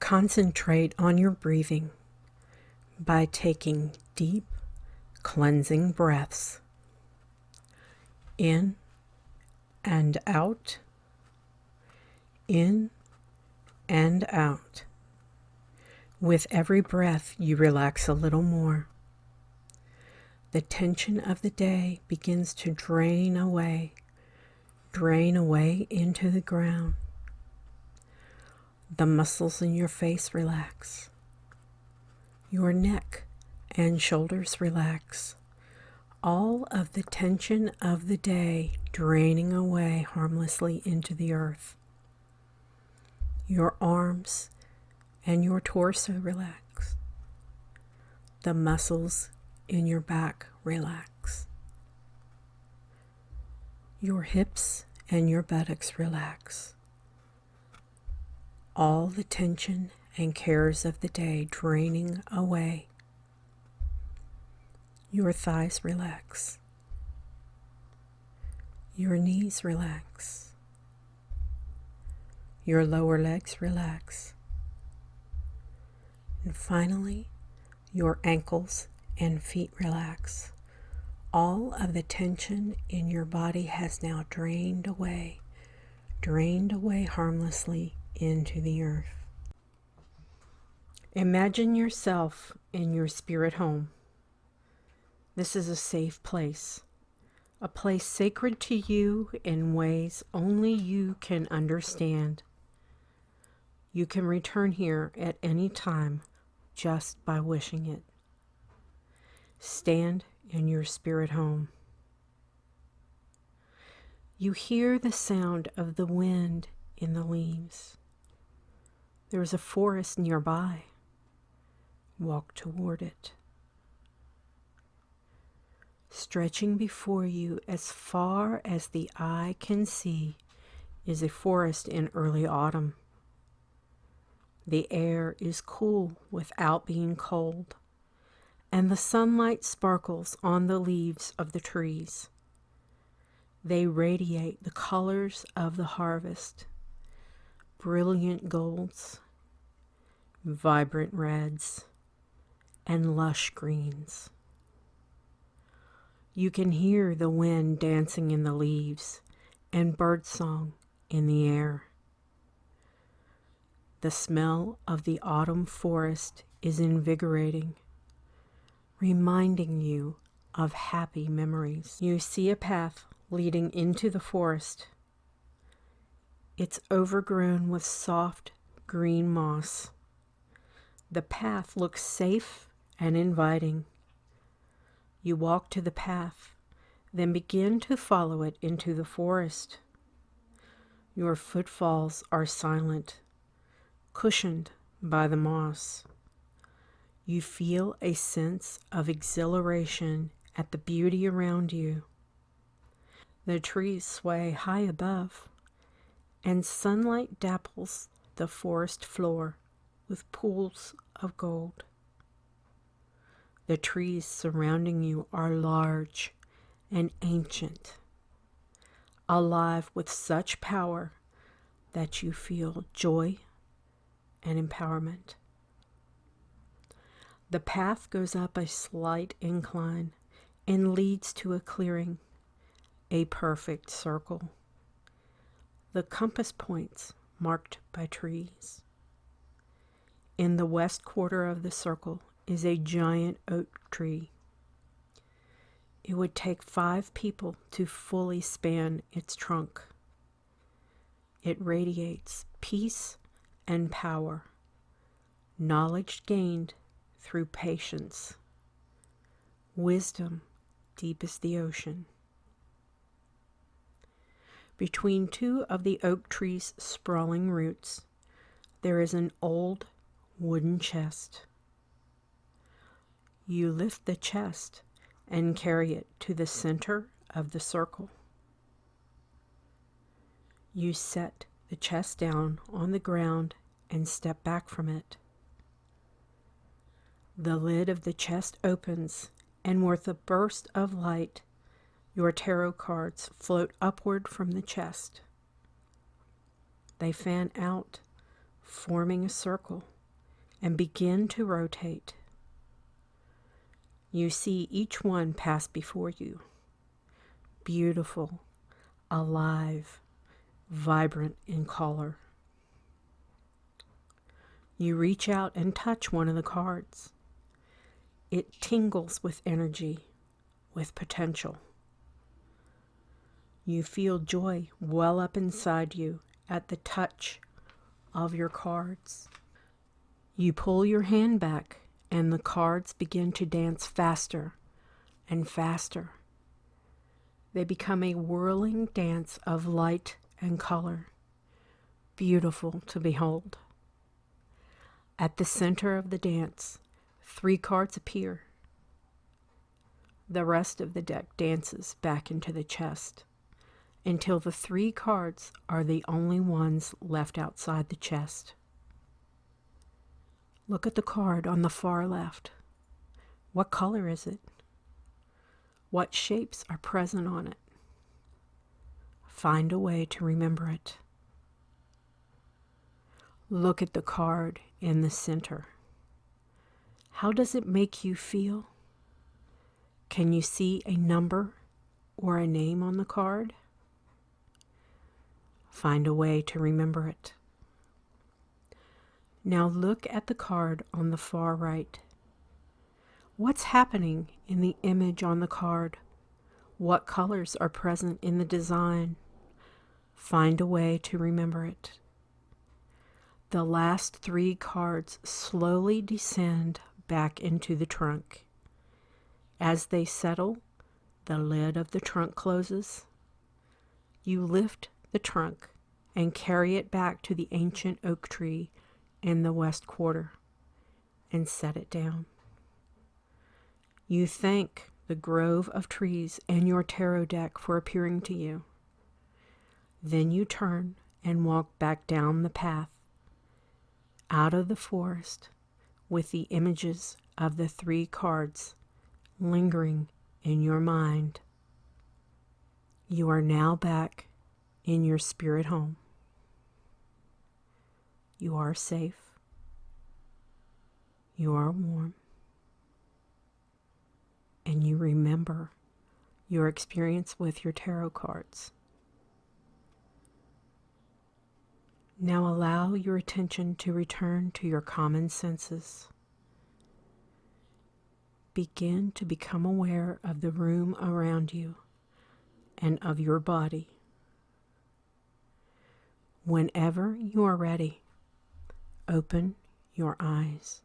Concentrate on your breathing by taking deep, cleansing breaths in and out, in and out. With every breath, you relax a little more. The tension of the day begins to drain away into the ground. The muscles in your face relax. Your neck and shoulders relax. All of the tension of the day draining away harmlessly into the earth. Your arms and your torso relax. The muscles in your back relax. Your hips and your buttocks relax. All the tension and cares of the day draining away. Your thighs relax. Your knees relax. Your lower legs relax. And finally, your ankles and feet relax. All of the tension in your body has now drained away harmlessly into the earth. Imagine yourself in your spirit home. This is a safe place, a place sacred to you in ways only you can understand. You can return here at any time just by wishing it. Stand in your spirit home. You hear the sound of the wind in the leaves. There is a forest nearby. Walk toward it. Stretching before you as far as the eye can see is a forest in early autumn. The air is cool without being cold, and the sunlight sparkles on the leaves of the trees. They radiate the colors of the harvest, brilliant golds, vibrant reds, and lush greens. You can hear the wind dancing in the leaves and birdsong in the air. The smell of the autumn forest is invigorating, reminding you of happy memories. You see a path leading into the forest. It's overgrown with soft green moss. The path looks safe and inviting. You walk to the path, then begin to follow it into the forest. Your footfalls are silent, cushioned by the moss. You feel a sense of exhilaration at the beauty around you. The trees sway high above, and sunlight dapples the forest floor with pools of gold. The trees surrounding you are large and ancient, alive with such power that you feel joy and empowerment. The path goes up a slight incline and leads to a clearing, a perfect circle. The compass points marked by trees. In the west quarter of the circle is a giant oak tree. It would take 5 people to fully span its trunk. It radiates peace and power, knowledge gained through patience, wisdom deep as the ocean. Between 2 of the oak tree's sprawling roots, there is an old wooden chest. You lift the chest and carry it to the center of the circle. You set the chest down on the ground and step back from it. The lid of the chest opens, and with a burst of light, your tarot cards float upward from the chest. They fan out, forming a circle and begin to rotate. You see each one pass before you. Beautiful, alive, vibrant in color. You reach out and touch one of the cards. It tingles with energy, with potential. You feel joy well up inside you at the touch of your cards. You pull your hand back and the cards begin to dance faster and faster. They become a whirling dance of light and color, beautiful to behold. At the center of the dance, 3 cards appear. The rest of the deck dances back into the chest until the 3 cards are the only ones left outside the chest. Look at the card on the far left. What color is it? What shapes are present on it? Find a way to remember it. Look at the card in the center. How does it make you feel? Can you see a number or a name on the card? Find a way to remember it. Now look at the card on the far right. What's happening in the image on the card? What colors are present in the design? Find a way to remember it. The last 3 cards slowly descend back into the trunk. As they settle, the lid of the trunk closes. You lift the trunk and carry it back to the ancient oak tree in the west quarter and set it down. You thank the grove of trees and your tarot deck for appearing to you. Then you turn and walk back down the path, out of the forest, with the images of the 3 cards lingering in your mind. You are now back in your spirit home. You are safe. You are warm. And you remember your experience with your tarot cards. Now allow your attention to return to your common senses. Begin to become aware of the room around you and of your body. Whenever you are ready, open your eyes.